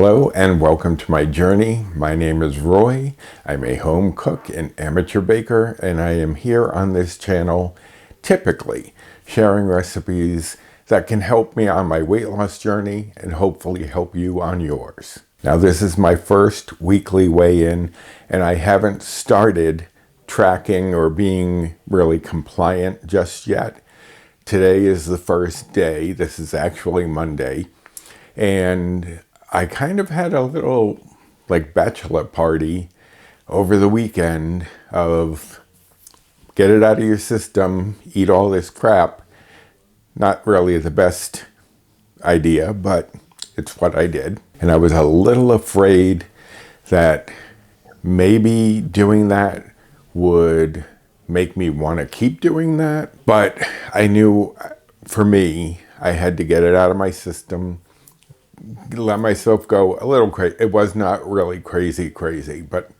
Hello and welcome to my journey. My name is Roy. I'm a home cook and amateur baker, and I am here on this channel typically sharing recipes that can help me on my weight loss journey and hopefully help you on yours. Now, this is my first weekly weigh-in, and I haven't started tracking or being really compliant just yet. Today is the first day. This is actually Monday, and I kind of had a little bachelor party over the weekend of get it out of your system, eat all this crap. Not really the best idea, but it's what I did. And I was a little afraid that maybe doing that would make me want to keep doing that. But I knew for me, I had to get it out of my system, let myself go a little crazy. It was not really crazy, but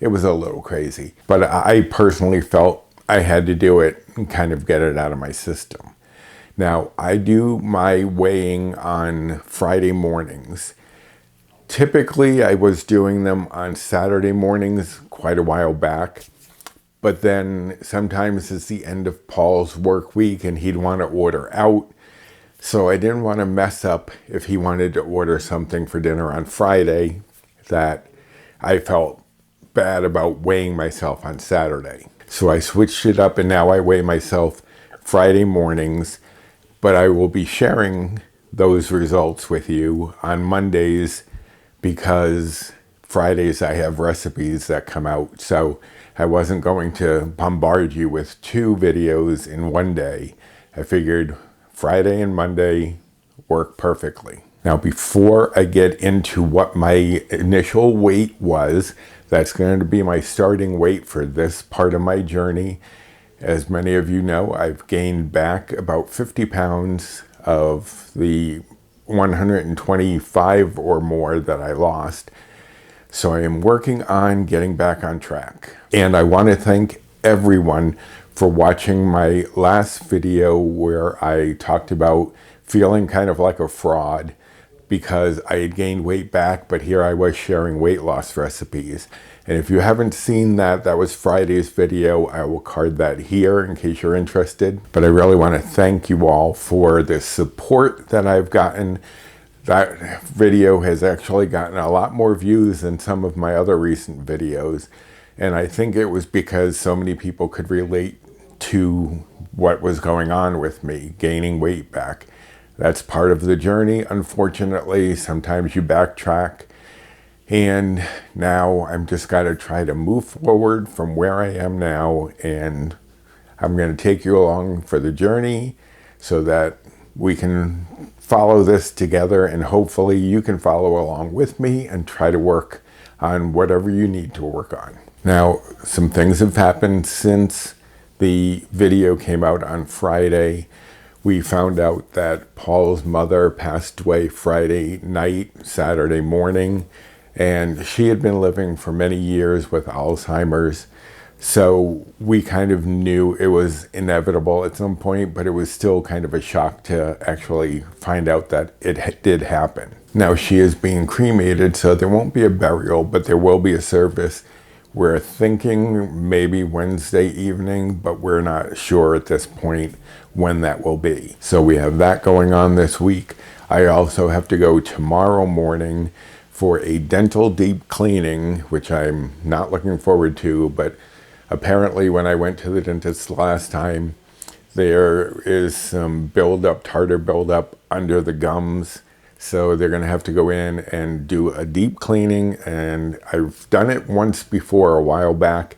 it was a little crazy. But I personally felt I had to do it and kind of get it out of my system. Now, I do my weighing on Friday mornings. Typically, I was doing them on Saturday mornings quite a while back. But then sometimes it's the end of Paul's work week and he'd want to order out. So I didn't want to mess up if he wanted to order something for dinner on Friday that I felt bad about weighing myself on Saturday. So I switched it up and now I weigh myself Friday mornings, but I will be sharing those results with you on Mondays because Fridays I have recipes that come out. So I wasn't going to bombard you with 2 videos in one day. I figured Friday and Monday work perfectly. Now, before I get into what my initial weight was, that's going to be my starting weight for this part of my journey. As many of you know, I've gained back about 50 pounds of the 125 or more that I lost. So I am working on getting back on track. And I want to thank everyone for watching my last video where I talked about feeling kind of like a fraud because I had gained weight back, but here I was sharing weight loss recipes. And if you haven't seen that, that was Friday's video. I will card that here in case you're interested. But I really want to thank you all for the support that I've gotten. That video has actually gotten a lot more views than some of my other recent videos. And I think it was because so many people could relate to what was going on with me, gaining weight back. That's part of the journey. Unfortunately, sometimes you backtrack. And now I'm just got to try to move forward from where I am now. And I'm going to take you along for the journey so that we can follow this together. And hopefully you can follow along with me and try to work on whatever you need to work on. Now, some things have happened since the video came out on Friday. We found out that Paul's mother passed away Friday night, Saturday morning, and she had been living for many years with Alzheimer's. So we kind of knew it was inevitable at some point, but it was still kind of a shock to actually find out that it did happen. Now, she is being cremated, so there won't be a burial, but there will be a service. We're thinking maybe Wednesday evening, but we're not sure at this point when that will be. So we have that going on this week. I also have to go tomorrow morning for a dental deep cleaning, which I'm not looking forward to, but apparently when I went to the dentist last time, there is some tartar buildup under the gums. So they're going to have to go in and do a deep cleaning. And I've done it once before a while back.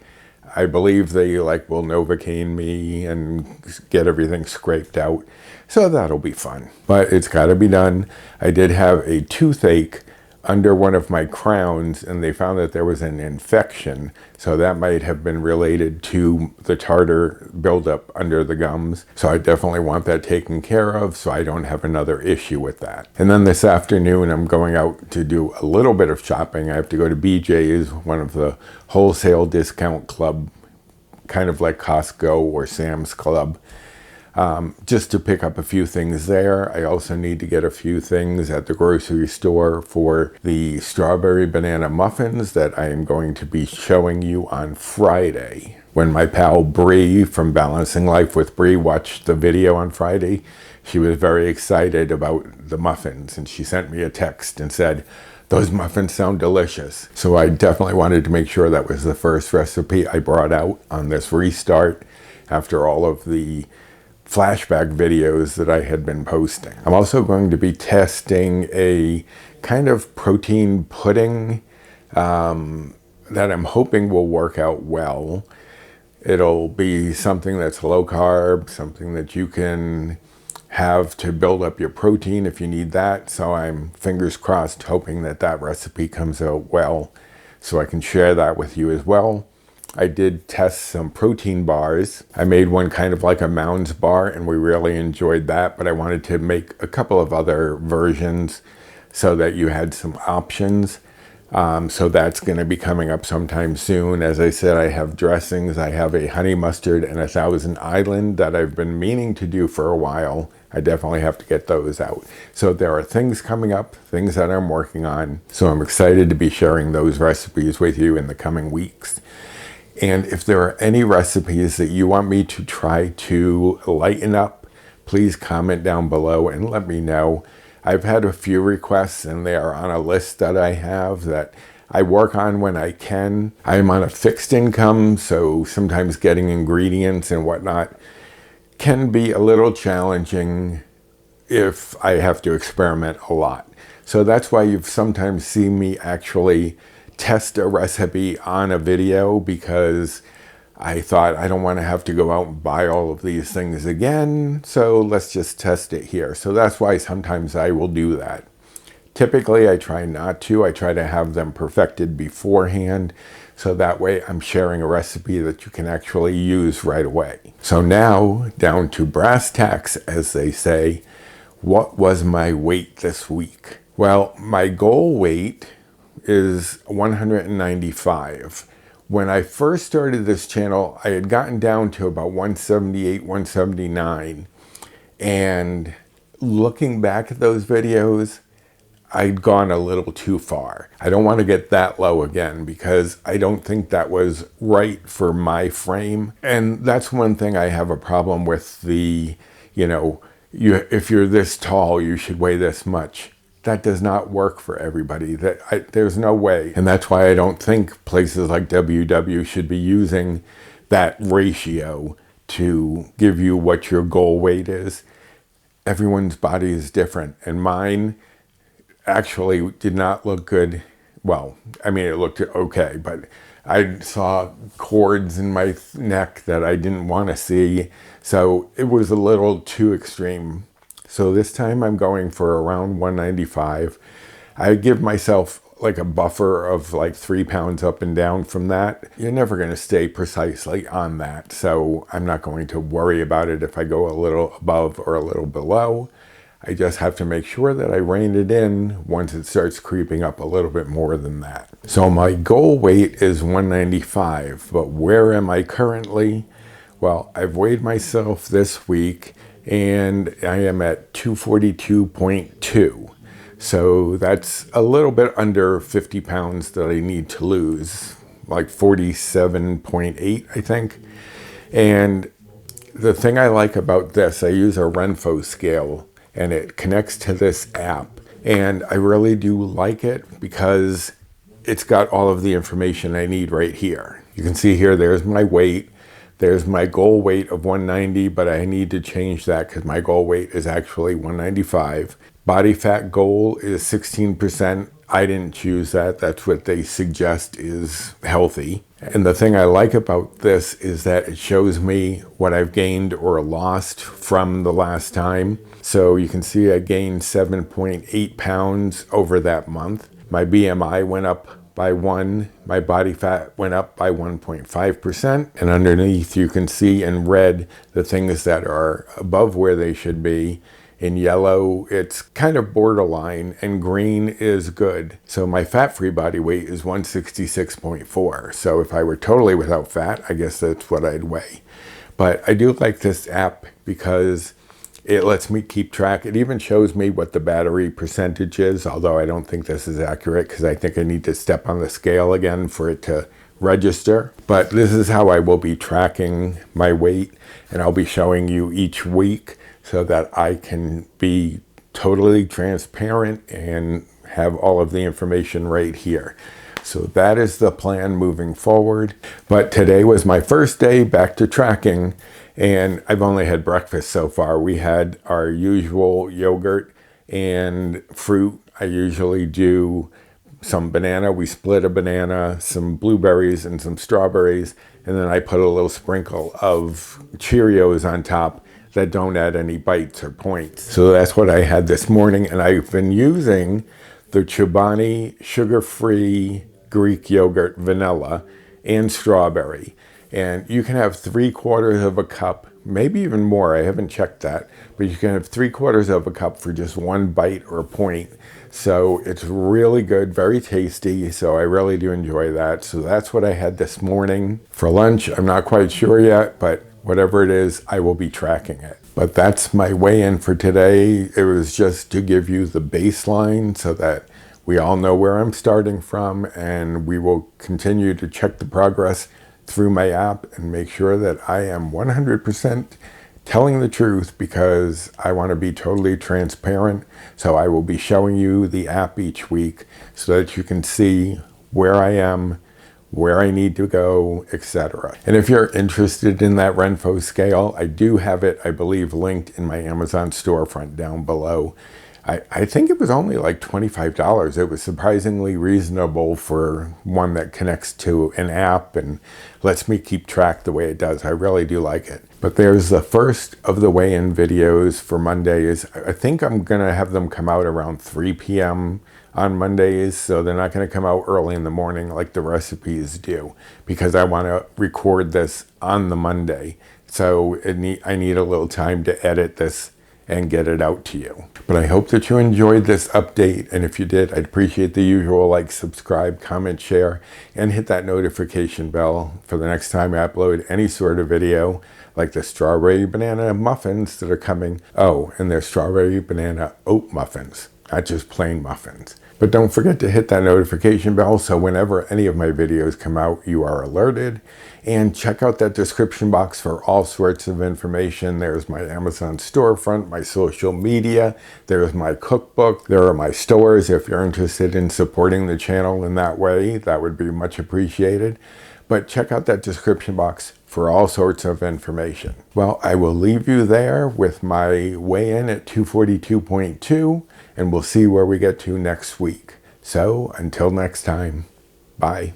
I believe they will Novocaine me and get everything scraped out. So that'll be fun. But it's got to be done. I did have a toothache under one of my crowns, and they found that there was an infection. So that might have been related to the tartar buildup under the gums. So I definitely want that taken care of so I don't have another issue with that. And then this afternoon, I'm going out to do a little bit of shopping. I have to go to BJ's, one of the wholesale discount club, kind of like Costco or Sam's Club. just to pick up a few things there. I also need to get a few things at the grocery store for the strawberry banana muffins that I am going to be showing you on Friday. When my pal Bree from Balancing Life with Bree watched the video on Friday, she was very excited about the muffins, and she sent me a text and said, "Those muffins sound delicious." So I definitely wanted to make sure that was the first recipe I brought out on this restart after all of the flashback videos that I had been posting. I'm also going to be testing a kind of protein pudding that I'm hoping will work out well. It'll be something that's low carb, something that you can have to build up your protein if you need that. So I'm fingers crossed hoping that that recipe comes out well so I can share that with you as well. I did test some protein bars. I made one kind of like a Mounds bar and we really enjoyed that, but I wanted to make a couple of other versions so that you had some options. So that's going to be coming up sometime soon. As I said, I have dressings. I have a honey mustard and a Thousand Island that I've been meaning to do for a while. I definitely have to get those out. So there are things coming up, things that I'm working on. So I'm excited to be sharing those recipes with you in the coming weeks. And if there are any recipes that you want me to try to lighten up, please comment down below and let me know. I've had a few requests and they are on a list that I have that I work on when I can. I'm on a fixed income, so sometimes getting ingredients and whatnot can be a little challenging if I have to experiment a lot. So that's why you've sometimes seen me actually test a recipe on a video, because I thought I don't want to have to go out and buy all of these things again, so let's just test it here. So that's why sometimes I will do that. Typically I try not to. I try to have them perfected beforehand, so that way I'm sharing a recipe that you can actually use right away. So now down to brass tacks, as they say. What was my weight this week? Well, my goal weight is 195. When I first started this channel, I had gotten down to about 178, 179. And looking back at those videos, I'd gone a little too far. I don't want to get that low again because I don't think that was right for my frame. And that's one thing I have a problem with, the, if you're this tall, you should weigh this much. That does not work for everybody. There's no way. And that's why I don't think places like WW should be using that ratio to give you what your goal weight is. Everyone's body is different. And mine actually did not look good. Well, I mean, it looked okay, but I saw cords in my neck that I didn't want to see. So it was a little too extreme. So this time I'm going for around 195. I give myself like a buffer of like 3 pounds up and down from that. You're never going to stay precisely on that. So I'm not going to worry about it if I go a little above or a little below. I just have to make sure that I rein it in once it starts creeping up a little bit more than that. So my goal weight is 195, but where am I currently? Well, I've weighed myself this week and I am at 242.2. So that's a little bit under 50 pounds that I need to lose, like 47.8, I think. And the thing I like about this, I use a Renfo scale and it connects to this app. And I really do like it because it's got all of the information I need right here. You can see here, there's my weight. There's my goal weight of 190, but I need to change that because my goal weight is actually 195. Body fat goal is 16%. I didn't choose that. That's what they suggest is healthy. And the thing I like about this is that it shows me what I've gained or lost from the last time. So you can see I gained 7.8 pounds over that month. My BMI went up by 1. My body fat went up by 1.5%. And underneath you can see in red the things that are above where they should be. In yellow, it's kind of borderline, and green is good. So my fat-free body weight is 166.4. So if I were totally without fat, I guess that's what I'd weigh. But I do like this app because it lets me keep track. It even shows me what the battery percentage is, although I don't think this is accurate because I think I need to step on the scale again for it to register. But this is how I will be tracking my weight, and I'll be showing you each week so that I can be totally transparent and have all of the information right here. So that is the plan moving forward. But today was my first day back to tracking, and I've only had breakfast so far. We had our usual yogurt and fruit. I usually do some banana. We split a banana, some blueberries and some strawberries, and then I put a little sprinkle of Cheerios on top that don't add any bites or points. So that's what I had this morning, and I've been using the Chobani sugar-free Greek yogurt vanilla and strawberry. And you can have 3/4 of a cup, maybe even more, I haven't checked that, but you can have 3/4 of a cup for just one bite or point. So it's really good, very tasty, so I really do enjoy that. So that's what I had this morning. For lunch, I'm not quite sure yet, but whatever it is, I will be tracking it. But that's my weigh-in for today. It was just to give you the baseline so that we all know where I'm starting from, and we will continue to check the progress through my app and make sure that I am 100% telling the truth, because I want to be totally transparent. So I will be showing you the app each week so that you can see where I am, where I need to go, etc. And if you're interested in that Renfo scale, I do have it, I believe, linked in my Amazon storefront down below. I think it was only like $25. It was surprisingly reasonable for one that connects to an app and lets me keep track the way it does. I really do like it. But there's the first of the weigh-in videos for Mondays. I think I'm going to have them come out around 3 p.m. on Mondays, so they're not going to come out early in the morning like the recipes do, because I want to record this on the Monday. So I need a little time to edit this and get it out to you. But I hope that you enjoyed this update, and if you did, I'd appreciate the usual like, subscribe, comment, share, and hit that notification bell for the next time I upload any sort of video, like the strawberry banana muffins that are coming. Oh, and there's strawberry banana oat muffins, not just plain muffins. But don't forget to hit that notification bell so whenever any of my videos come out, you are alerted. And check out that description box for all sorts of information. There's my Amazon storefront, my social media, there's my cookbook, there are my stores. If you're interested in supporting the channel in that way, that would be much appreciated. But check out that description box for all sorts of information. Well, I will leave you there with my weigh-in at 242.2, and we'll see where we get to next week. So until next time, bye.